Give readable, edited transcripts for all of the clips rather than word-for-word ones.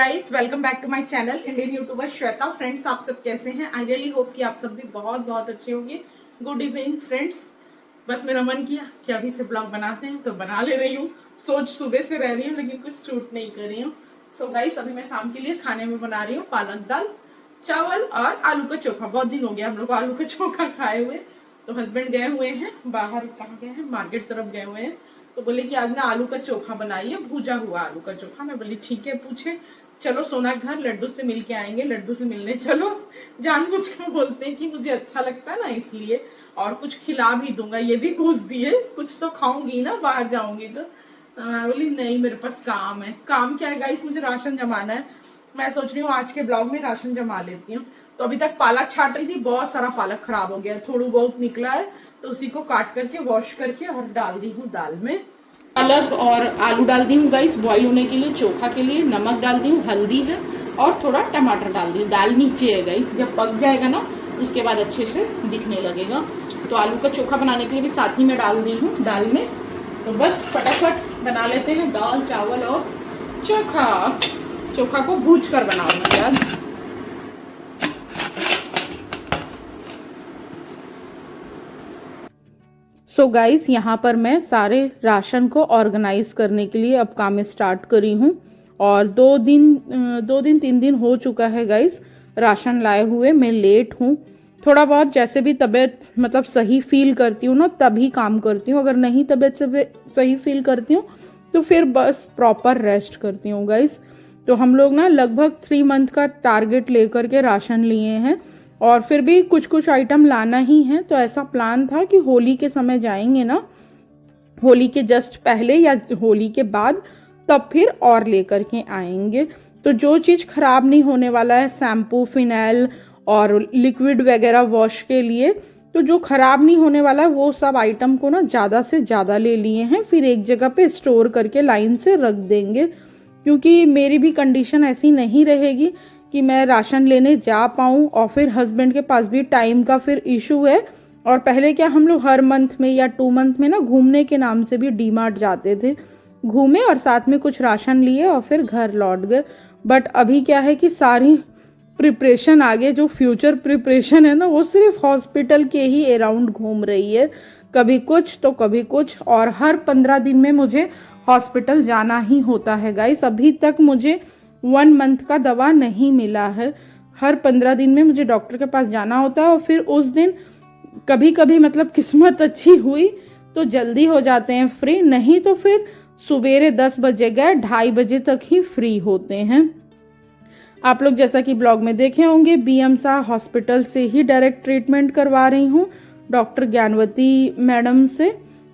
Guys, welcome back to my channel Indian YouTuber Shweta. Friends, आप सब कैसे हैं? आई रियली होप कि आप सब भी बहुत बहुत अच्छे होंगे। Good evening friends. बस मेरा मन किया कि अभी से ब्लॉग बनाते हैं तो बना ले रही हूँ। सोच सुबह से रह रही हूँ लेकिन कुछ शूट नहीं कर रही हूँ। सो गाइस, अभी मैं शाम के लिए खाने में बना रही हूँ पालक दाल, चावल और आलू का चोखा। बहुत दिन हो गया हम लोग आलू का चोखा खाए हुए। तो हस्बैंड गए हुए हैं बाहर, कहाँ गए हैं, मार्केट तरफ गए हुए हैं। तो बोले कि आज ना आलू का चोखा बनाइए, भूजा हुआ आलू का चोखा। मैं बोली ठीक है, पूछे चलो सोना घर लड्डू से मिल के आएंगे, लड्डू से मिलने चलो। जानबूझ के बोलते हैं कि मुझे अच्छा लगता है ना, इसलिए। और कुछ खिला भी दूंगा, ये भी घूस दिए, कुछ तो खाऊंगी ना बाहर जाऊंगी तो। मैं बोली नहीं, मेरे पास काम है। काम क्या है गाइस, मुझे राशन जमाना है। मैं सोच रही हूँ आज के ब्लॉग में राशन जमा लेती हूँ। तो अभी तक पालक छाट रही थी, बहुत सारा पालक खराब हो गया, थोड़ा बहुत निकला है। तो उसी को काट करके वॉश करके और डाल दी हूँ दाल में। पालक और आलू डाल दी हूँ गाइस बॉईल होने के लिए। चोखा के लिए नमक डाल दी हूँ, हल्दी है और थोड़ा टमाटर डाल दी हूँ। दाल नीचे है गाइस, जब पक जाएगा ना उसके बाद अच्छे से दिखने लगेगा। तो आलू का चोखा बनाने के लिए भी साथ ही में डाल दी हूँ दाल में। तो बस फटाफट बना लेते हैं दाल चावल और चोखा। चोखा को भूज कर बनाऊंगी आज। सो गाइस, यहाँ पर मैं सारे राशन को ऑर्गेनाइज करने के लिए अब काम स्टार्ट करी हूँ। और 2 दिन 3 दिन हो चुका है गाइस राशन लाए हुए। मैं लेट हूँ थोड़ा बहुत। जैसे भी तबीयत मतलब सही फील करती हूँ ना तभी काम करती हूँ। अगर नहीं तबीयत से सही फील करती हूँ तो फिर बस प्रॉपर रेस्ट करती हूँ गाइस। तो हम लोग ना लगभग 3 मंथ का टारगेट लेकर के राशन लिए हैं और फिर भी कुछ कुछ आइटम लाना ही है। तो ऐसा प्लान था कि होली के समय जाएंगे ना, होली के जस्ट पहले या होली के बाद, तब फिर और लेकर के आएंगे। तो जो चीज़ खराब नहीं होने वाला है, शैम्पू, फिनाइल और लिक्विड वगैरह वॉश के लिए, तो जो खराब नहीं होने वाला है वो सब आइटम को ना ज़्यादा से ज़्यादा ले लिए हैं। फिर एक जगह पे स्टोर करके लाइन से रख देंगे, क्योंकि मेरी भी कंडीशन ऐसी नहीं रहेगी कि मैं राशन लेने जा पाऊँ। और फिर हस्बैंड के पास भी टाइम का फिर इशू है। और पहले क्या हम लोग हर मंथ में या 2 मंथ में ना घूमने के नाम से भी डीमार्ट जाते थे, घूमे और साथ में कुछ राशन लिए और फिर घर लौट गए। बट अभी क्या है कि सारी प्रिपरेशन आगे जो फ्यूचर प्रिपरेशन है ना वो सिर्फ हॉस्पिटल के ही अराउंड घूम रही है। कभी कुछ तो कभी कुछ, और हर 15 दिन में मुझे हॉस्पिटल जाना ही होता है गाइस। अभी तक मुझे 1 मंथ का दवा नहीं मिला है। हर 15 दिन में मुझे डॉक्टर के पास जाना होता है। और फिर उस दिन कभी कभी मतलब किस्मत अच्छी हुई तो जल्दी हो जाते हैं फ्री, नहीं तो फिर सुबेरे 10 बजे गए 2:30 बजे तक ही फ्री होते हैं। आप लोग जैसा कि ब्लॉग में देखे होंगे, बीएमसा हॉस्पिटल से ही डायरेक्ट ट्रीटमेंट करवा रही हूँ डॉक्टर ज्ञानवती मैडम से।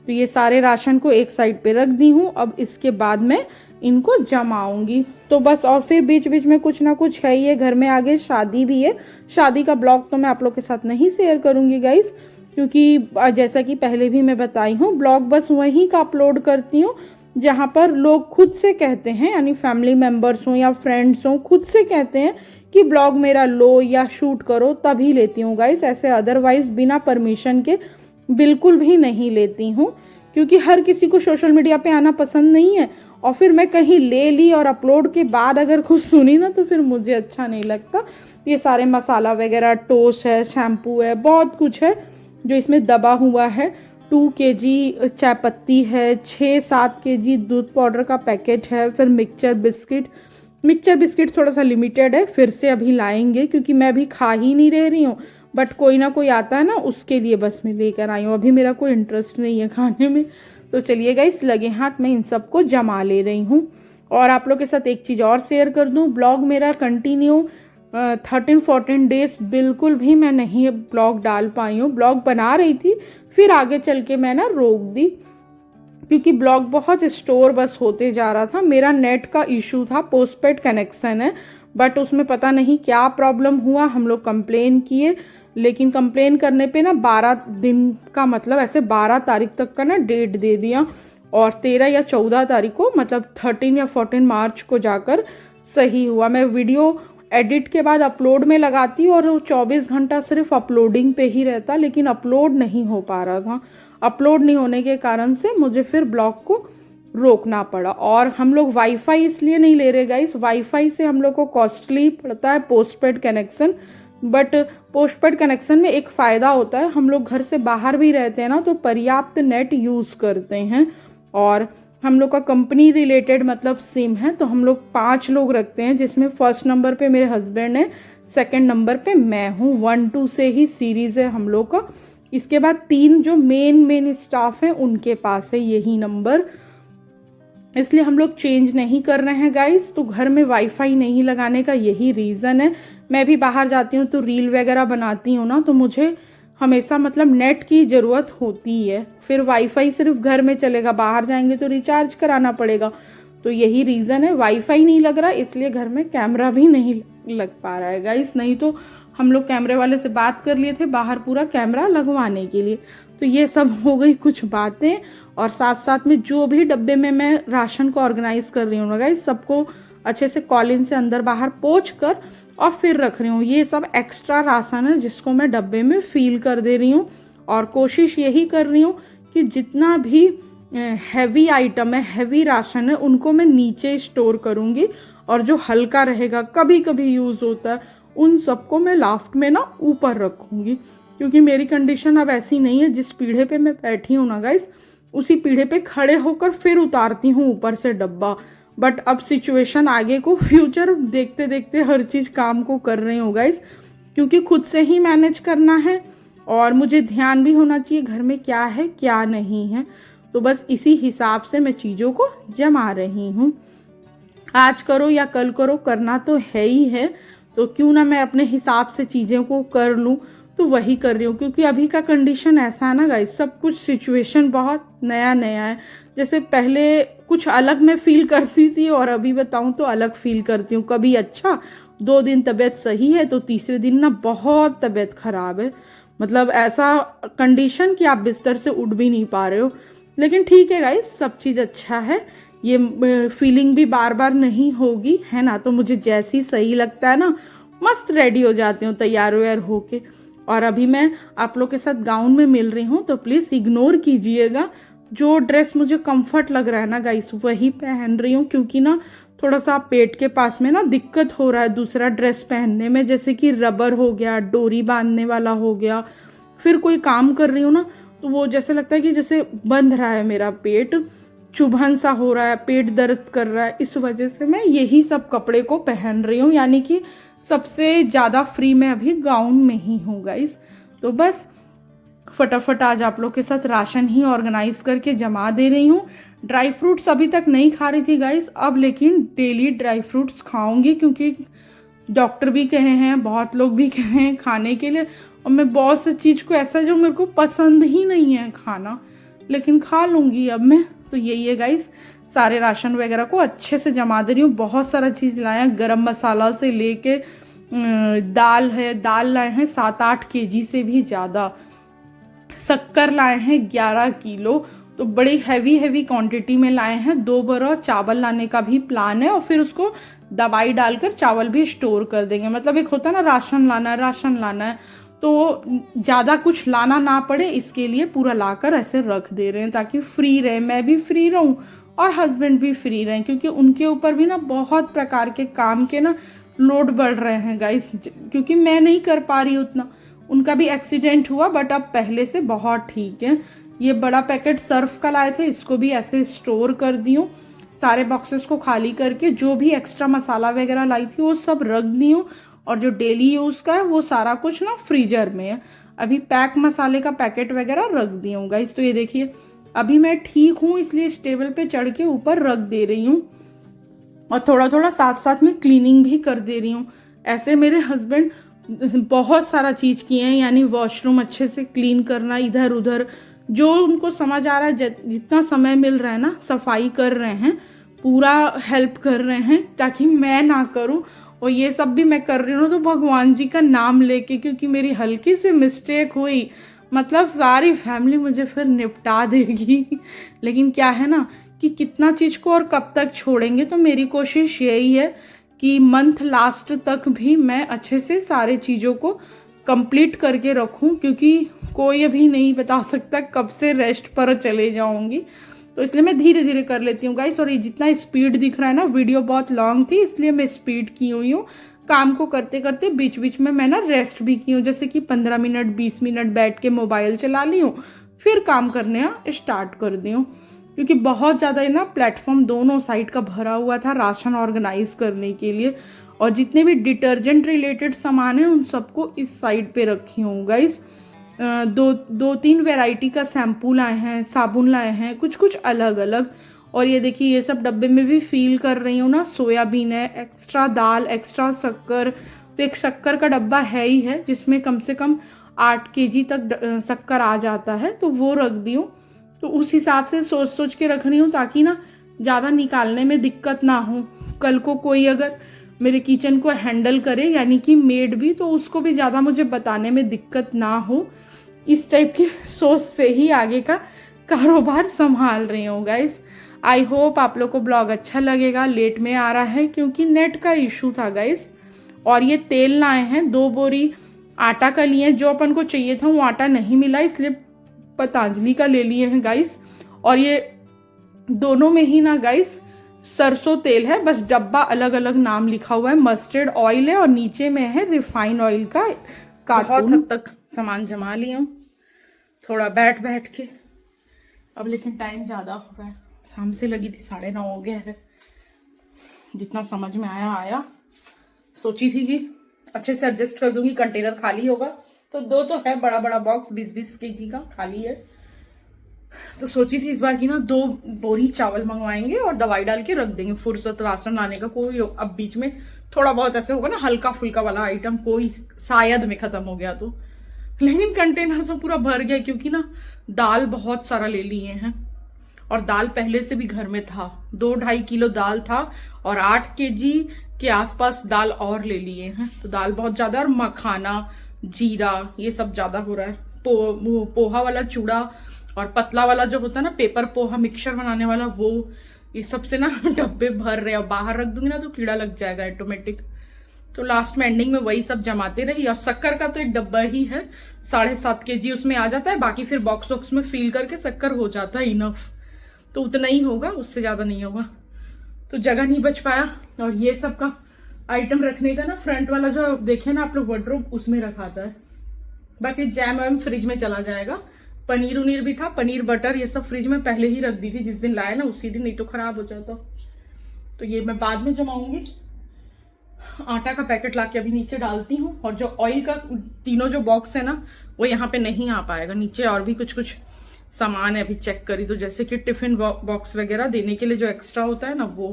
तो ये सारे राशन को एक साइड पे रख दी हूँ। अब इसके बाद मैं इनको जमाऊंगी। तो बस, और फिर बीच बीच में कुछ ना कुछ है। ये घर में आगे शादी भी है। शादी का ब्लॉग तो मैं आप लोग के साथ नहीं शेयर करूंगी गाइस, क्योंकि जैसा कि पहले भी मैं बताई हूँ, ब्लॉग बस वहीं का अपलोड करती हूँ जहाँ पर लोग खुद से कहते हैं, यानी फैमिली मेम्बर्स हों या फ्रेंड्स हों, खुद से कहते हैं कि ब्लॉग मेरा लो या शूट करो, तभी लेती हूँ गाइस। ऐसे अदरवाइज बिना परमिशन के बिल्कुल भी नहीं लेती हूँ, क्योंकि हर किसी को सोशल मीडिया पे आना पसंद नहीं है। और फिर मैं कहीं ले ली और अपलोड के बाद अगर कुछ सुनी ना तो फिर मुझे अच्छा नहीं लगता। ये सारे मसाला वगैरह, टोस्ट है, शैम्पू है, बहुत कुछ है जो इसमें दबा हुआ है। 2 kg चाय पत्ती है, 6-7 kg दूध पाउडर का पैकेट है, फिर मिक्सचर बिस्किट थोड़ा सा लिमिटेड है, फिर से अभी लाएंगे क्योंकि मैं अभी खा ही नहीं रह रही हूँ। बट कोई ना कोई आता है ना, उसके लिए बस मैं लेकर आई हूँ। अभी मेरा कोई इंटरेस्ट नहीं है खाने में। तो चलिए गाइस, लगे हाथ मैं इन सबको जमा ले रही हूँ। और आप लोग के साथ एक चीज़ और शेयर कर दूँ, ब्लॉग मेरा कंटिन्यू 13-14 डेज बिल्कुल भी मैं नहीं ब्लॉग डाल पाई हूँ। ब्लॉग बना रही थी, फिर आगे चल के मैं ना रोक दी, क्योंकि ब्लॉग बहुत स्टोर बस होते जा रहा था। मेरा नेट का इशू था, पोस्टपेड कनेक्शन है, बट उसमें पता नहीं क्या प्रॉब्लम हुआ। हम लोग कंप्लेन किए, लेकिन कंप्लेन करने पे ना 12 दिन का, मतलब ऐसे 12 तारीख तक का ना डेट दे दिया। और 13 या 14 तारीख को, मतलब 13 या 14 मार्च को जाकर सही हुआ। मैं वीडियो एडिट के बाद अपलोड में लगाती और 24 घंटा सिर्फ अपलोडिंग पे ही रहता, लेकिन अपलोड नहीं हो पा रहा था। अपलोड नहीं होने के कारण से मुझे फिर ब्लॉग को रोकना पड़ा। और हम लोग वाईफाई इसलिए नहीं ले रहे गाइस, वाईफाई से हम लोग को कॉस्टली पड़ता है postpaid connection. But postpaid connection में एक फ़ायदा होता है, हम लोग घर से बाहर भी रहते हैं ना तो पर्याप्त नेट यूज़ करते हैं। और हम लोग का कंपनी रिलेटेड मतलब सिम है, तो हम लोग 5 लोग रखते हैं, जिसमें फर्स्ट नंबर पे मेरे हस्बैंड है, सेकंड नंबर पे मैं हूँ। 1-2 से ही सीरीज़ है हम लोग का। इसके बाद 3 जो मेन स्टाफ हैं उनके पास है यही नंबर, इसलिए हम लोग चेंज नहीं कर रहे हैं गाइस। तो घर में वाईफाई नहीं लगाने का यही रीज़न है। मैं भी बाहर जाती हूँ तो रील वगैरह बनाती हूँ ना, तो मुझे हमेशा मतलब नेट की ज़रूरत होती है। फिर वाईफाई सिर्फ घर में चलेगा, बाहर जाएंगे तो रिचार्ज कराना पड़ेगा। तो यही रीज़न है, वाईफाई नहीं लग रहा इसलिए घर में कैमरा भी नहीं लग पा रहा है गाइस। नहीं तो हम लोग कैमरे वाले से बात कर लिए थे बाहर पूरा कैमरा लगवाने के लिए। तो ये सब हो गई कुछ बातें। और साथ साथ में जो भी डब्बे में मैं राशन को ऑर्गेनाइज कर रही हूँ ना गाइस, सबको अच्छे से कॉलिन से अंदर बाहर पोंछ कर और फिर रख रही हूँ। ये सब एक्स्ट्रा राशन है जिसको मैं डब्बे में फील कर दे रही हूँ। और कोशिश यही कर रही हूँ कि जितना भी हैवी आइटम है, हैवी राशन है, उनको मैं नीचे स्टोर करूँगी। और जो हल्का रहेगा, कभी कभी यूज़ होता है, उन सबको मैं लाफ्ट में ना ऊपर रखूँगी। क्योंकि मेरी कंडीशन अब ऐसी नहीं है, जिस पीढ़े पे मैं बैठी हूँ ना गाइस, उसी पीढ़े पे खड़े होकर फिर उतारती हूँ ऊपर से डब्बा। बट अब सिचुएशन आगे को फ्यूचर देखते देखते हर चीज़ काम को कर रही हूँ गाइस, क्योंकि खुद से ही मैनेज करना है और मुझे ध्यान भी होना चाहिए घर में क्या है क्या नहीं है। तो बस इसी हिसाब से मैं चीज़ों को जमा रही हूँ। आज करो या कल करो, करना तो है ही है, तो क्यों ना मैं अपने हिसाब से चीज़ों को कर लूँ, तो वही कर रही हूँ। क्योंकि अभी का कंडीशन ऐसा है ना गाइस, सब कुछ सिचुएशन बहुत नया नया है। जैसे पहले कुछ अलग मैं फील करती थी और अभी बताऊँ तो अलग फील करती हूँ। कभी अच्छा 2 दिन तबीयत सही है तो तीसरे दिन ना बहुत तबीयत खराब है। मतलब ऐसा कंडीशन कि आप बिस्तर से उठ भी नहीं पा रहे हो। लेकिन ठीक है गाइस, सब चीज़ अच्छा है। ये फीलिंग भी बार बार नहीं होगी, है ना। तो मुझे जैसी सही लगता है ना, मस्त रेडी हो जाती हूँ तैयार व्यार होके। और अभी मैं आप लोग के साथ गाउन में मिल रही हूँ, तो प्लीज़ इग्नोर कीजिएगा। जो ड्रेस मुझे कंफर्ट लग रहा है ना गाइस, वही पहन रही हूँ। क्योंकि ना थोड़ा सा पेट के पास में ना दिक्कत हो रहा है दूसरा ड्रेस पहनने में, जैसे कि रबर हो गया, डोरी बांधने वाला हो गया। फिर कोई काम कर रही हूँ ना, तो वो जैसे लगता है कि जैसे बंध रहा है मेरा पेट, चुभन सा हो रहा है, पेट दर्द कर रहा है। इस वजह से मैं यही सब कपड़े को पहन रही हूँ, यानी कि सबसे ज़्यादा फ्री मैं अभी गाउन में ही हूँ गाइस। तो बस फटाफट आज आप लोग के साथ राशन ही ऑर्गेनाइज करके जमा दे रही हूँ। ड्राई फ्रूट्स अभी तक नहीं खा रही थी गाइस, अब लेकिन डेली ड्राई फ्रूट्स खाऊंगी, क्योंकि डॉक्टर भी कहे हैं, बहुत लोग भी कहे हैं खाने के लिए। और मैं बहुत सी चीज़ को ऐसा जो मेरे को पसंद ही नहीं है खाना, लेकिन खा लूँगी अब मैं। तो यही है गाइस, सारे राशन वगैरह को अच्छे से जमा दे रही हूँ। बहुत सारा चीज़ लाया, गरम मसाला से लेके दाल है, दाल लाए हैं 7-8 केजी से भी ज़्यादा। शक्कर लाए हैं 11 किलो, तो बड़ी हैवी क्वांटिटी में लाए हैं। 2 बोरा चावल लाने का भी प्लान है, और फिर उसको दवाई डालकर चावल भी स्टोर कर देंगे। मतलब एक होता है ना राशन लाना है, तो ज़्यादा कुछ लाना ना पड़े, इसके लिए पूरा लाकर ऐसे रख दे रहे हैं ताकि फ्री रहे, मैं भी फ्री रहूं और हस्बैंड भी फ्री रहें। क्योंकि उनके ऊपर भी ना बहुत प्रकार के काम के ना लोड बढ़ रहे हैं गाइस, क्योंकि मैं नहीं कर पा रही उतना। उनका भी एक्सीडेंट हुआ, बट अब पहले से बहुत ठीक है। ये बड़ा पैकेट सर्फ का लाए थे, इसको भी ऐसे स्टोर कर दी हूँ। सारे बॉक्सेस को खाली करके जो भी एक्स्ट्रा मसाला वगैरह लाई थी वो सब रख दी हूँ। और जो डेली यूज़ का है वो सारा कुछ ना फ्रीजर में है। अभी पैक मसाले का पैकेट वगैरह रख दी हूँ गाइस। तो ये देखिए, अभी मैं ठीक हूँ, इसलिए इस टेबल पे चढ़ के ऊपर रख दे रही हूँ। और थोड़ा थोड़ा साथ साथ में क्लीनिंग भी कर दे रही हूँ। ऐसे मेरे हस्बैंड बहुत सारा चीज़ किए हैं, यानी वॉशरूम अच्छे से क्लीन करना, इधर उधर जो उनको समझ आ रहा है, जितना समय मिल रहा है ना, सफाई कर रहे हैं, पूरा हेल्प कर रहे हैं ताकि मैं ना करूं। और ये सब भी मैं कर रही हूँ तो भगवान जी का नाम लेके, क्योंकि मेरी हल्की सी मिस्टेक हुई मतलब सारी फैमिली मुझे फिर निपटा देगी। लेकिन क्या है ना कि कितना चीज़ को और कब तक छोड़ेंगे। तो मेरी कोशिश यही है कि मंथ लास्ट तक भी मैं अच्छे से सारे चीज़ों को कंप्लीट करके रखूं, क्योंकि कोई अभी नहीं बता सकता कब से रेस्ट पर चले जाऊंगी। तो इसलिए मैं धीरे धीरे कर लेती हूँ गाइस। और ये जितना स्पीड दिख रहा है ना, वीडियो बहुत लॉन्ग थी इसलिए मैं स्पीड की हुई हूँ। काम को करते करते बीच बीच में मैं ना रेस्ट भी की हूँ, जैसे कि 15 मिनट 20 मिनट बैठ के मोबाइल चला ली हूँ, फिर काम करने स्टार्ट कर दी हूँ। क्योंकि बहुत ज़्यादा ना प्लेटफॉर्म दोनों साइड का भरा हुआ था राशन ऑर्गेनाइज करने के लिए। और जितने भी डिटर्जेंट रिलेटेड सामान है उन सबको इस साइड पे रखी हूँ गाइस। दो तीन वैरायटी का शैम्पू लाए हैं, साबुन लाए हैं, कुछ कुछ अलग अलग। और ये देखिए ये सब डब्बे में भी फील कर रही हूँ ना। सोयाबीन है, एक्स्ट्रा दाल, एक्स्ट्रा शक्कर। तो एक शक्कर का डब्बा है ही है जिसमें कम से कम 8 kg तक शक्कर आ जाता है, तो वो रख दी हूँ। तो उस हिसाब से सोच सोच के रख रही हूँ ताकि ना ज़्यादा निकालने में दिक्कत ना हो। कल को कोई अगर मेरे किचन को हैंडल करे, यानी कि मेड भी, तो उसको भी ज़्यादा मुझे बताने में दिक्कत ना हो। इस टाइप की सोच से ही आगे का कारोबार संभाल रही हूँ गाइस। आई होप आप लोग को ब्लॉग अच्छा लगेगा। लेट में आ रहा है क्योंकि नेट का इशू था गाइस। और ये तेल लाए हैं 2 बोरी आटा का लिए, जो अपन को चाहिए था वो आटा नहीं मिला इसलिए पतंजलि का ले लिए हैं गाइस। और ये दोनों में ही ना गाइस सरसों तेल है, बस डब्बा अलग अलग नाम लिखा हुआ है। मस्टर्ड ऑयल है और नीचे में है रिफाइन ऑयल का कार्टून। बहुत हद तक सामान जमा लिया हूँ थोड़ा बैठ बैठ के। अब लेकिन टाइम ज़्यादा हो रहा है, शाम से लगी थी 9:30 हो गया है। जितना समझ में आया सोची थी कि अच्छे से एडजस्ट कर दूंगी, कंटेनर खाली होगा तो 2 तो है, बड़ा बड़ा बॉक्स 20-20 kg का खाली है। तो सोची थी इस बार की ना 2 बोरी चावल मंगवाएंगे और दवाई डाल के रख देंगे। फुर्सत राशन लाने का कोई, अब बीच में थोड़ा बहुत ऐसे होगा ना हल्का फुल्का वाला आइटम, कोई शायद में खत्म हो गया तो। लेकिन कंटेनर तो पूरा भर गया क्योंकि ना दाल बहुत सारा ले लिए हैं। और दाल पहले से भी घर में था, 2-2.5 किलो दाल था और 8 kg के आसपास दाल और ले लिए हैं। तो दाल बहुत ज्यादा, और मखाना, जीरा, ये सब ज्यादा हो रहा है। पोहा वाला चूड़ा और पतला वाला जो होता है ना पेपर पोहा मिक्सचर बनाने वाला, वो ये सबसे ना डब्बे भर रहे हैं। बाहर रख दूंगी ना तो कीड़ा लग जाएगा ऑटोमेटिक। तो लास्ट में एंडिंग में वही सब जमाते रही। और शक्कर का तो एक डब्बा ही है, 7.5 kg उसमें आ जाता है। बाकी फिर बॉक्स में फील करके शक्कर हो जाता है इनफ, तो उतना ही होगा, उससे ज्यादा नहीं होगा। तो जगह नहीं बच पाया। और ये सब का आइटम रखने का ना फ्रंट वाला जो देखे ना आप लोग वार्डरोब, उसमें रखाता है। बस ये जैम वैम फ्रिज में चला जाएगा। पनीर उनीर भी था, पनीर बटर ये सब फ्रिज में पहले ही रख दी थी, जिस दिन लाए ना उसी दिन, नहीं तो खराब हो जाता। तो ये मैं बाद में जमाऊंगी। आटा का पैकेट लाके अभी नीचे डालती हूँ। और जो ऑयल का तीनों जो बॉक्स है ना वो यहाँ पे नहीं आ पाएगा, नीचे और भी कुछ कुछ सामान है, अभी चेक करी तो, जैसे कि टिफिन बॉक्स वगैरह देने के लिए जो एक्स्ट्रा होता है ना वो।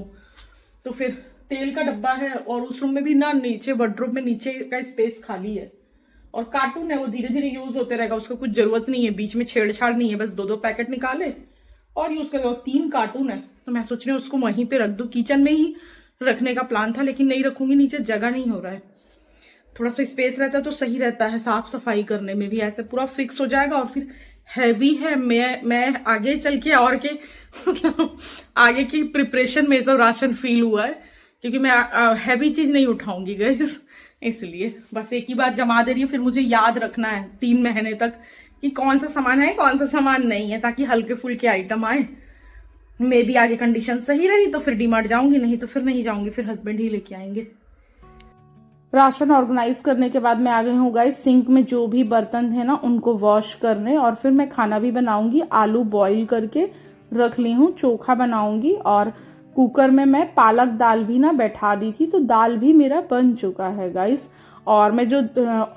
तो फिर तेल का डब्बा है और उस रूम में भी ना नीचे वार्डरोब में नीचे का स्पेस खाली है। और कार्टून है वो धीरे धीरे यूज होते रहेगा, उसका कुछ जरूरत नहीं है, बीच में छेड़छाड़ नहीं है, बस 2-2 पैकेट निकाले और यूज करेगा। 3 कार्टून है तो मैं सोच रही हूँ उसको वहीं पे रख दूं। किचन में ही रखने का प्लान था लेकिन नहीं रखूंगी, नीचे जगह नहीं हो रहा है। थोड़ा सा स्पेस रहता है तो सही रहता है, साफ सफाई करने में भी ऐसे पूरा फिक्स हो जाएगा। और फिर हैवी है, मैं आगे चल के और के मतलब आगे की प्रिपरेशन में सब राशन फील हुआ है, क्योंकि मैं हैवी चीज नहीं उठाऊंगी गाइस, इसलिए बस एक ही बार जमा दे रही हूँ। फिर मुझे याद रखना है 3 महीने तक कि कौन सा सामान है कौन सा सामान नहीं है, ताकि हल्के फुल्के आइटम आए। मे भी आगे कंडीशन सही रही तो फिर डीमार्ट जाऊंगी, नहीं तो फिर नहीं जाऊंगी, फिर हस्बैंड ही लेके आएंगे। राशन ऑर्गेनाइज करने के बाद मैं आ गई हूँ गाइस सिंक में जो भी बर्तन है ना उनको वॉश करने। और फिर मैं खाना भी बनाऊंगी, आलू बॉईल करके रख ली हूँ, चोखा बनाऊंगी। और कुकर में मैं पालक दाल भी ना बैठा दी थी, तो दाल भी मेरा बन चुका है गाइस। और मैं जो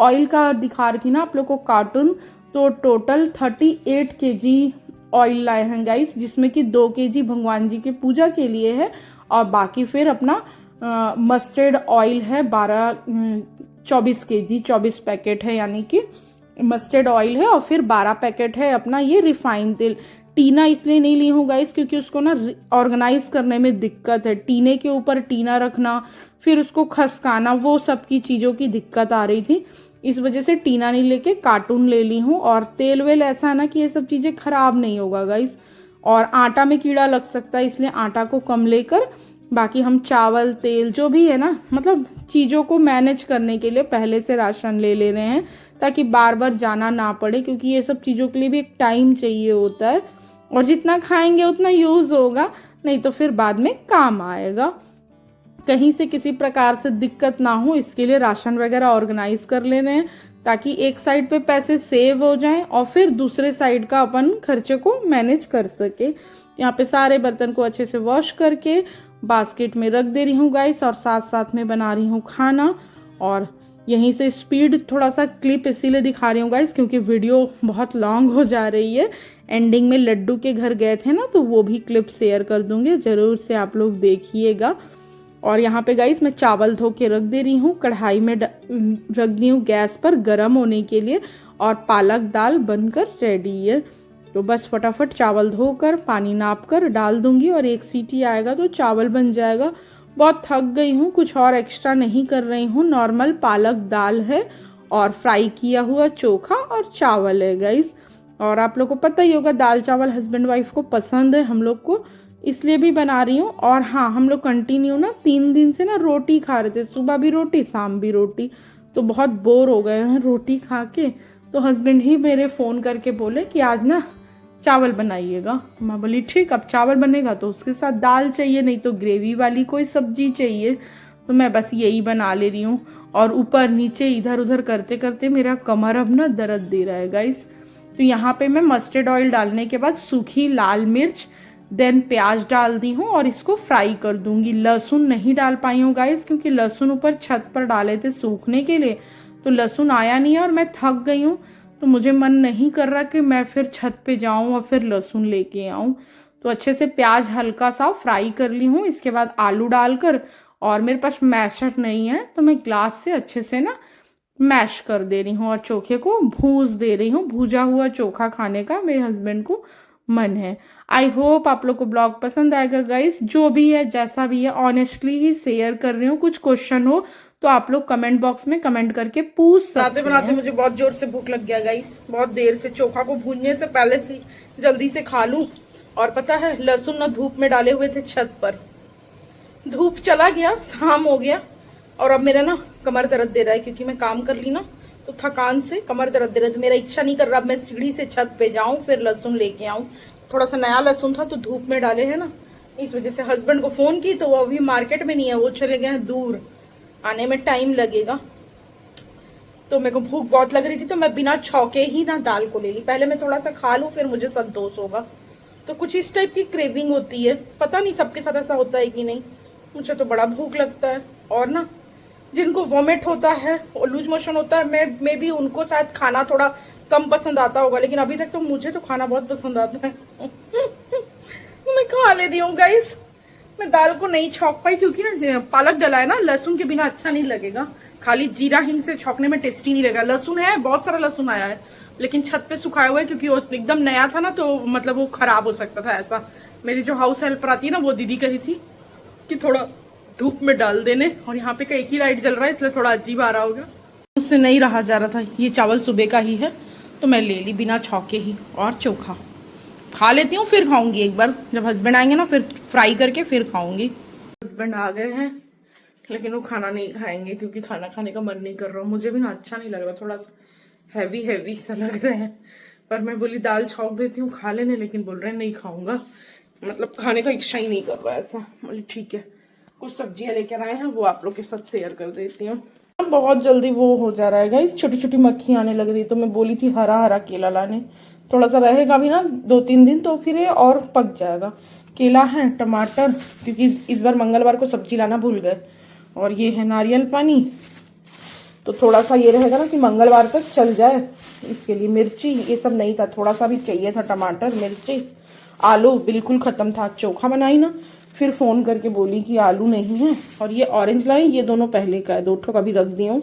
ऑयल का दिखा रही थी ना आप लोग को कार्टून, तो टोटल 38 kg ऑयल लाए हैं गाइस, जिसमें कि 2 kg भगवान जी के पूजा के लिए है और बाकी फिर अपना मस्टर्ड ऑयल है 24 kg, 24 पैकेट है, यानी कि मस्टर्ड ऑयल है। और फिर 12 पैकेट है अपना ये रिफाइंड तेल। टीना इसलिए नहीं ली हूँ गाइस क्योंकि उसको ना ऑर्गेनाइज करने में दिक्कत है, टीने के ऊपर टीना रखना, फिर उसको खसकाना, वो सब की चीज़ों की दिक्कत आ रही थी, इस वजह से टीना नहीं लेके कार्टून ले ली हूँ। और तेल वेल ऐसा है ना कि ये सब चीज़ें खराब नहीं होगा गाइस, और आटा में कीड़ा लग सकता है, इसलिए आटा को कम लेकर बाकी हम चावल तेल जो भी है ना, मतलब चीज़ों को मैनेज करने के लिए पहले से राशन ले रहे हैं, ताकि बार बार जाना ना पड़े, क्योंकि ये सब चीज़ों के लिए भी एक टाइम चाहिए होता है। और जितना खाएंगे उतना यूज़ होगा, नहीं तो फिर बाद में काम आएगा। कहीं से किसी प्रकार से दिक्कत ना हो, इसके लिए राशन वगैरह ऑर्गेनाइज कर ले रहे हैं, ताकि एक साइड पे पैसे सेव हो जाएं और फिर दूसरे साइड का अपन खर्चे को मैनेज कर सके। यहाँ पे सारे बर्तन को अच्छे से वॉश करके बास्केट में रख दे रही हूँ गाइस, और साथ साथ में बना रही हूँ खाना। और यहीं से स्पीड थोड़ा सा क्लिप इसीलिए दिखा रही हूँ गाइस, क्योंकि वीडियो बहुत लॉन्ग हो जा रही है। एंडिंग में लड्डू के घर गए थे ना, तो वो भी क्लिप शेयर कर दूंगी, ज़रूर से आप लोग देखिएगा। और यहाँ पे गाइस मैं चावल धो के रख दे रही हूँ, कढ़ाई में रख दी हूँ गैस पर गर्म होने के लिए, और पालक दाल बनकर रेडी है। तो बस फटाफट चावल धोकर पानी नाप कर डाल दूंगी, और एक सीटी आएगा तो चावल बन जाएगा। बहुत थक गई हूँ, कुछ और एक्स्ट्रा नहीं कर रही हूँ, नॉर्मल पालक दाल है और फ्राई किया हुआ चोखा और चावल है गाइस। और आप लोग को पता ही होगा दाल चावल हस्बैंड वाइफ को पसंद है हम लोग को, इसलिए भी बना रही हूँ। और हाँ, हम लोग कंटिन्यू ना 3 दिन से ना रोटी खा रहे थे, सुबह भी रोटी शाम भी रोटी, तो बहुत बोर हो गए हैं रोटी खा के। तो हस्बैंड ही मेरे फ़ोन करके बोले कि आज ना चावल बनाइएगा। मैं बोली ठीक, अब चावल बनेगा तो उसके साथ दाल चाहिए, नहीं तो ग्रेवी वाली कोई सब्जी चाहिए। तो मैं बस यही बना ले रही हूँ, और ऊपर नीचे इधर उधर करते करते मेरा कमर अब ना दर्द दे रहा है गाइस। तो यहाँ पे मैं मस्टर्ड ऑयल डालने के बाद सूखी लाल मिर्च देन प्याज डाल दी हूँ, और इसको फ्राई कर दूंगी। लहसुन नहीं डाल पाई हूँ गाइस, क्योंकि लहसुन ऊपर छत पर डाले थे सूखने के लिए, तो लहसुन आया नहीं है, और मैं थक गई हूँ, तो मुझे मन नहीं कर रहा कि मैं फिर छत पे जाऊँ और फिर लहसुन लेके आऊँ। तो अच्छे से प्याज हल्का सा फ्राई कर ली हूँ, इसके बाद आलू डालकर, और मेरे पास मैशर नहीं है तो मैं ग्लास से अच्छे से ना मैश कर दे रही हूँ, और चोखे को भूज दे रही हूँ। भूजा हुआ चोखा खाने का मेरे हस्बैंड को मन है। आई होप आप लोग को ब्लॉग पसंद आएगा गाइस। जो भी है जैसा भी है ऑनेस्टली ही शेयर कर रही हूँ। कुछ क्वेश्चन हो तो आप लोग कमेंट बॉक्स में कमेंट करके पूछ सकते हैं। बनाते मुझे बहुत जोर से भूख लग गया गाइस, बहुत देर से। चोखा को भूनने से पहले से जल्दी से खा लूं। और पता है लहसुन ना धूप में डाले हुए थे छत पर, धूप चला गया, शाम हो गया, और अब मेरा ना कमर दर्द दे रहा है, क्योंकि मैं काम कर ली ना तो थकान से कमर दर्द दे रहा है। तो मेरा इच्छा नहीं कर रहा अब मैं सीढ़ी से छत पे जाऊं फिर लहसुन लेके आऊं। थोड़ा सा नया लहसुन था तो धूप में डाले हैं ना, इस वजह से। हस्बैंड को फोन की तो वो अभी मार्केट में नहीं है, वो चले गए हैं दूर, आने में टाइम लगेगा। तो मेरे को भूख बहुत लग रही थी, तो मैं बिना छौके ही ना दाल को ले ली। पहले मैं थोड़ा सा खा लूं फिर मुझे संतोष होगा। तो कुछ इस टाइप की क्रेविंग होती है, पता नहीं सबके साथ ऐसा होता है कि नहीं, मुझे तो बड़ा भूख लगता है। और ना जिनको वॉमिट होता है और लूज मोशन होता है, मैं भी उनको शायद खाना थोड़ा कम पसंद आता होगा, लेकिन अभी तक तो मुझे तो खाना बहुत पसंद आता है। तो मैं खा ले रही हूँ गाइस। मैं दाल को नहीं छौंक पाई, क्योंकि ना पालक डला है ना, लहसुन के बिना अच्छा नहीं लगेगा। खाली जीरा हिंग से छौंकने में टेस्टी नहीं लगेगा। लहसुन है, बहुत सारा लहसुन आया है, लेकिन छत पे सुखाया हुआ है, क्योंकि वो एकदम नया था ना, तो मतलब वो खराब हो सकता था ऐसा। मेरी जो हाउस हेल्पर आती है ना, वो दीदी कही थी कि थोड़ा धूप में डाल देने। और यहाँ पे एक ही लाइट जल रहा है, इसलिए थोड़ा अजीब आ रहा होगा। उससे नहीं रहा जा रहा था। ये चावल सुबह का ही है, तो मैं ले ली बिना छौके ही, और चोखा खा लेती हूँ, फिर खाऊंगी एक बार जब हस्बैंड आएंगे ना, फिर फ्राई करके फिर खाऊंगी। हस्बैंड आ गए हैं, लेकिन वो खाना नहीं खाएंगे, क्योंकि खाना खाने का मन नहीं कर रहा। मुझे भी ना अच्छा नहीं लग रहा, थोड़ा सा हैवी हैवी सा लग रहे हैं। पर मैं बोली दाल छौंक देती हूँ, खा लेने, लेकिन बोल रहे हैं नहीं खाऊंगा, मतलब खाने का इच्छा ही नहीं कर रहा ऐसा। बोली ठीक है, कुछ सब्जियां लेकर आए हैं, वो आप लोग के साथ शेयर कर देती हूँ। बहुत जल्दी वो हो जा रहा है गाइस, छोटी छोटी मक्खी आने लग रही, तो मैं बोली थी हरा हरा केला लाने, थोड़ा सा रहेगा भी ना 2-3 दिन, तो फिर ये और पक जाएगा। केला है, टमाटर, क्योंकि इस बार मंगलवार को सब्जी लाना भूल गए, और ये है नारियल पानी। तो थोड़ा सा ये रहेगा ना कि मंगलवार तक चल जाए, इसके लिए मिर्ची ये सब नहीं था, थोड़ा सा भी चाहिए था, टमाटर मिर्ची। आलू बिल्कुल ख़त्म था, चोखा बनाई ना, फिर फ़ोन करके बोली कि आलू नहीं है। और ये ऑरेंज लाई, ये दोनों पहले का है, 2 ठो कभी रख दी हूँ,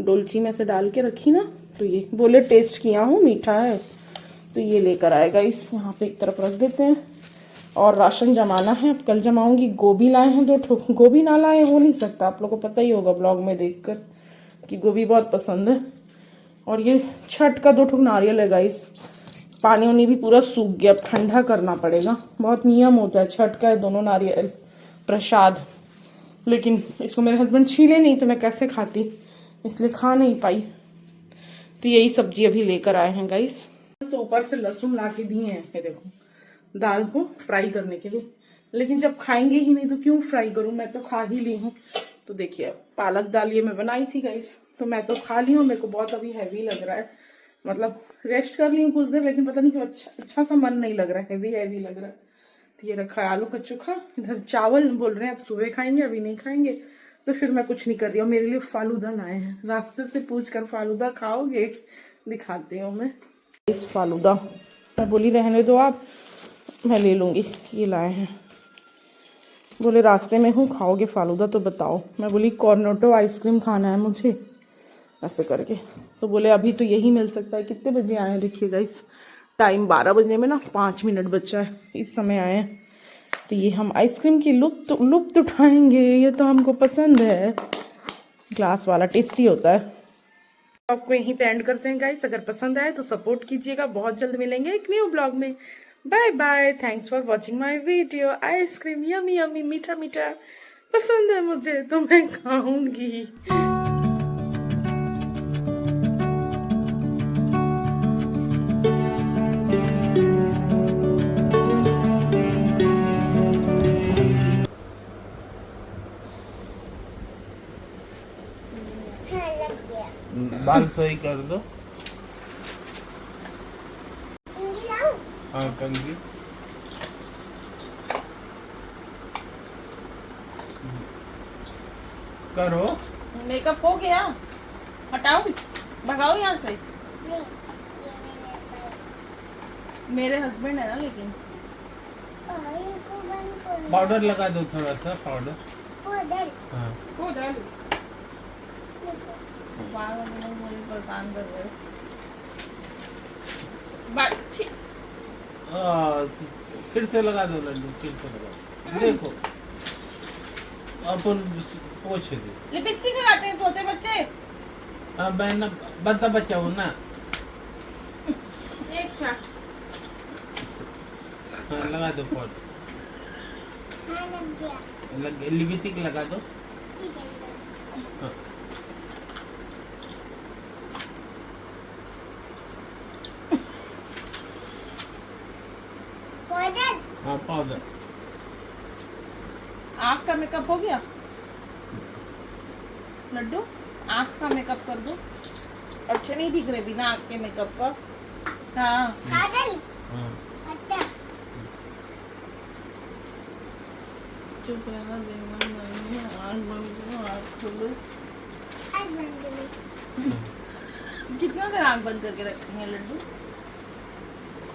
डोलची में से डाल के रखी ना, तो ये बोले टेस्ट किया हूँ मीठा है, तो ये लेकर आएगा। इस यहाँ पे एक तरफ रख देते हैं। और राशन जमाना है, अब कल जमाऊंगी। गोभी लाए हैं 2 ठो, गोभी ना लाए हो नहीं सकता, आप लोग को पता ही होगा ब्लॉग में देखकर कि गोभी बहुत पसंद है। और ये छठ का 2 ठो नारियल है गाइस, पानी उनी भी पूरा सूख गया, अब ठंडा करना पड़ेगा। बहुत नियम होता है छठ का, दोनों नारियल प्रसाद, लेकिन इसको मेरे हस्बैंड छीले नहीं, तो मैं कैसे खाती, इसलिए खा नहीं पाई। तो यही सब्जी अभी लेकर आए हैं गाइस। तो ऊपर से लहसुन ला के दिए हैं, ये देखो, दाल को फ्राई करने के लिए, लेकिन जब खाएंगे ही नहीं तो क्यों फ्राई करूं, मैं तो खा ही ली हूँ। तो देखिए पालक दाल ये मैं बनाई थी गाइस, तो मैं तो खा ली हूँ। मेरे को बहुत अभी हैवी लग रहा है, मतलब रेस्ट कर ली हूँ कुछ देर, लेकिन पता नहीं क्यों अच्छा सा मन नहीं लग रहा है, हैवी हैवी लग रहा है। तो ये रखा है आलू का चोखा, इधर चावल बोल रहे हैं अब सुबह खाएंगे, अभी नहीं खाएंगे। तो फिर मैं कुछ नहीं कर रही हूँ। मेरे लिए फालूदा लाए हैं, रास्ते से पूछ कर फालूदा खाओगे, दिखाती हूँ मैं इस फालूदा। मैं बोली रहने दो आप, मैं ले लूँगी। ये लाए हैं, बोले रास्ते में हूँ खाओगे फालूदा तो बताओ। मैं बोली कॉर्नेटो आइसक्रीम खाना है मुझे, ऐसे करके। तो बोले अभी तो यही मिल सकता है। कितने बजे आए हैं देखिएगा, इस टाइम 12 बजने में ना 5 मिनट बचा है, इस समय आए हैं। तो ये हम आइसक्रीम की लुप्त उठाएंगे, ये तो हमको पसंद है। ग्लास वाला टेस्टी होता है। आपको यहीं पे एंड करते हैं गाइस। अगर पसंद आए तो सपोर्ट कीजिएगा। बहुत जल्द मिलेंगे एक न्यू ब्लॉग में। Bye bye, thanks for watching my video. Ice cream yummy yummy, मीठा मीठा पसंद है मुझे तो मैं खाऊंगी। बाल सही कर दो। हाँ कंघी। करो। मेकअप हो गया, हटाओ, भगाओ यहाँ से। नहीं, ये मेरे हस्बैंड है ना, लेकिन को बंद करो। पाउडर लगा दो थोड़ा सा पाउडर। पाउडर। हाँ हो डाल। मुझे परेशान कर रहे हो। फिर से लगा दो लड्डू, फिर से लगा दो। देखो अपन पोछ दे। लिपस्टिक लगाते हैं छोटे बच्चे। हाँ बहन बता बच्चा हो ना। एक चाट। हाँ लगा दो पाउडर। हाँ लग गया। लिपस्टिक लगा दो। ठीक है। हाँ पाउडर। हाँ पाउडर। आँख का मेकअप हो गया लड्डू, आँख का मेकअप कर दो। अच्छे नहीं दिख रहे बिना आँख के मेकअप का। हाँ पाउडर। हाँ अच्छा। चुप रहना, आँख बंद करो, आँख खोलो। आज बंद करो। कितना देर आँख बंद करके रखेंगे लड्डू?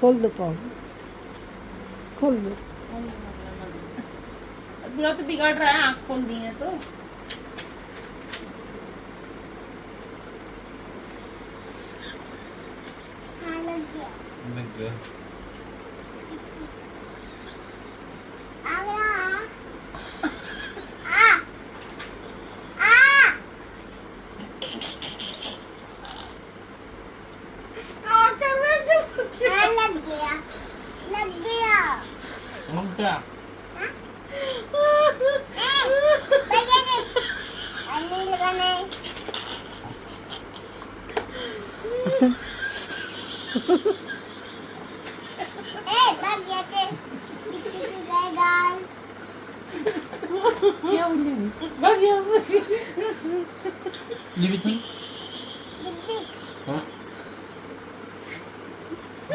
खोल दो पाउडर, खोल दो। पूरा तो बिगाड़ रहा है, आँख खोल दी है तो। हाँ लग गया। लग गया। आ गया। आ आ कर रहे हैं किस? हाँ लग गया। लग गया। उल्टा। नहीं लगाना है। लग गया थे। दाल। क्या बोल रही है? लिपस्टिक। लिपस्टिक। हाँ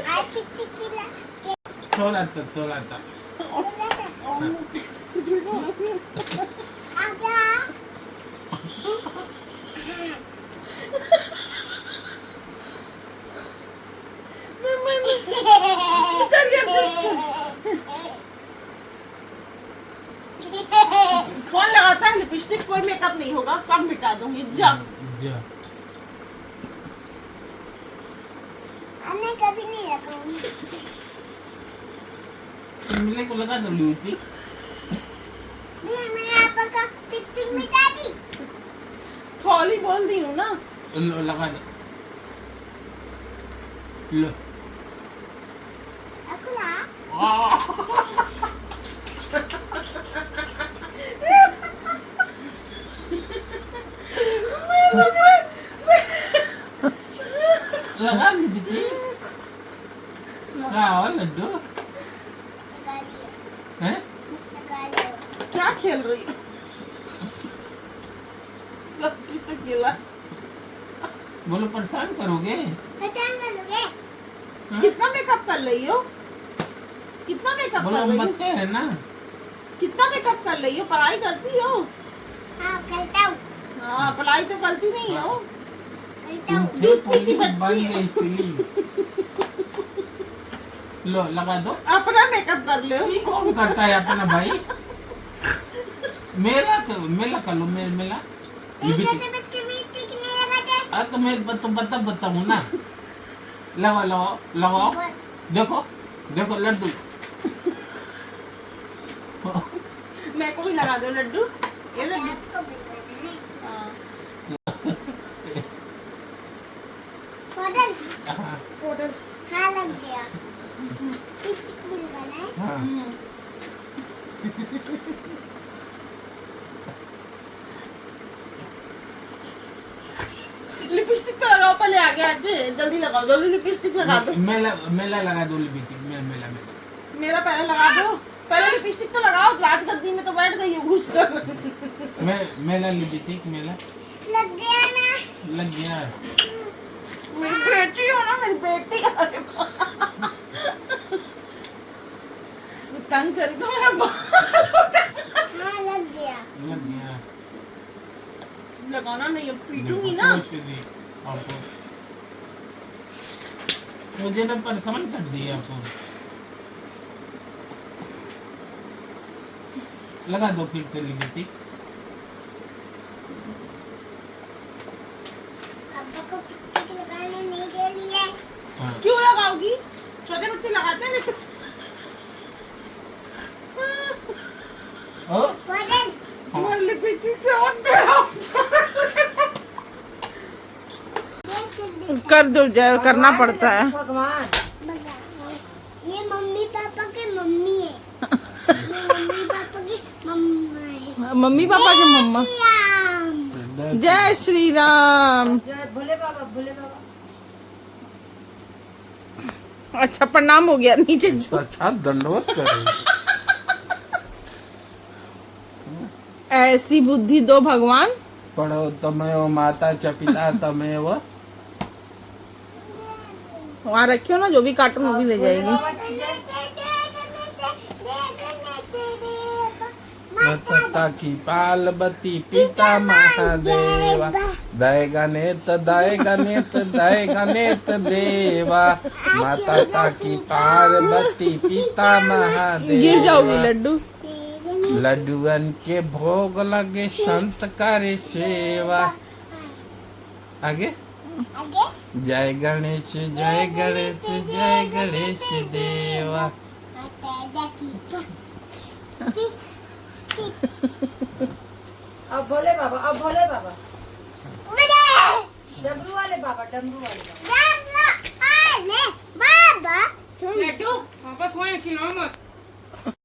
आज चिट्ठी थोड़ा सा। आजा। कौन लगाता है लिपस्टिक? कोई मेकअप नहीं होगा, सब मिटा दूंगी। जा जा। मैं कभी नहीं लगाऊंगी। मेरे को लगा दो लिपस्टिक। मैंने आपका पिक्चर मिटा दी। थौली बोल दी हूँ ना। लगा दो। लो। अकुला। लगा लिपस्टिक। लगाओ लड्डू। अकेला बोलो परेशान करोगे? पहचान कर लोगे? हाँ? कितना मेकअप कर रही हो? कितना मेकअप बोलो कर रही हो? बच्चे है ना। कितना मेकअप कर रही हो? पढ़ाई करती हो? हाँ करता हूँ हाँ, पढ़ाई तो करती नहीं हो। करता हूँ। तुम दूध पुलिस पीती बन बच्ची गई इसलिए। लो लगा दो। अपना मेकअप कर लो। ये कौन करता है अपना भाई? मेला कर लो मेला। एक छोटे बच्चे मिट्टी की नहीं लगाते? तो मैं बताऊँ ना। लगाओ देखो देखो लड्डू। मैं को भी लगा दो लड्डू। ये लड्डू आपको भी लगाना है। हाँ। कॉटन? हाँ, टोटल हाँ लग गया। लिपस्टिक भी लगाना है? हाँ। लिपस्टिक तो लगाओ पहले आगे आके जल्दी लगाओ जल्दी लिपस्टिक लगा दो। मेला लगा दो लिपस्टिक। मेला मेरा पहले लगा दो। पहले लिपस्टिक तो लगाओ। राजगद्दी में तो बैठ गई हो घुस कर। मेला लिपस्टिक मेला लग गया ना? लग गया। मेरी बेटी हो ना मेरी बेटी। अरे बाप। इसमें तंग करी तो मेरा बाप। हाँ लग गया। लग गया। लगाना नहीं अब पीटूंगी ना। आपको मुझे ना परेशान कर दिया आपको। लगा दो फिर से लिपस्टिक। पापा को लिपस्टिक लगाने नहीं दे रही है। हाँ। क्यों लगाओगी? छोटे बच्चे लगाते हैं लेकिन ओ कॉटन? तुम्हारी लिपस्टिक से और टेढ़ा कर दो जाए करना पड़ता है। भगवान ये मम्मी पापा के मम्मी है। ये मम्मी पापा की मम्मा है। मम्मी पापा के मम्मा। राम। जय श्री राम। जय भोले बाबा भोले बाबा। अच्छा प्रणाम हो गया नीचे। साक्षात दंडवत करें। ऐसी बुद्धि दो भगवान। पढ़ो तमेव माता च पिता तमेव। वहाँ रखियो ना जो भी कार्टून मूवी ले जाएगी। माता की पार्वती पिता महादेवा दय गणेत देवा। माता की पार्वती पिता गिर जाओगी महादेवा। लड्डू। लड्डुअन के भोग लगे संत करे सेवा। आगे आगे? जय गणेश देवा। अब भोले बाबा अब भोले बाबा बड़े डमरू वाले बाबा डमरू वाले बाबा। बाबा लड्डू वापस वहीं चिल्लाओ मत।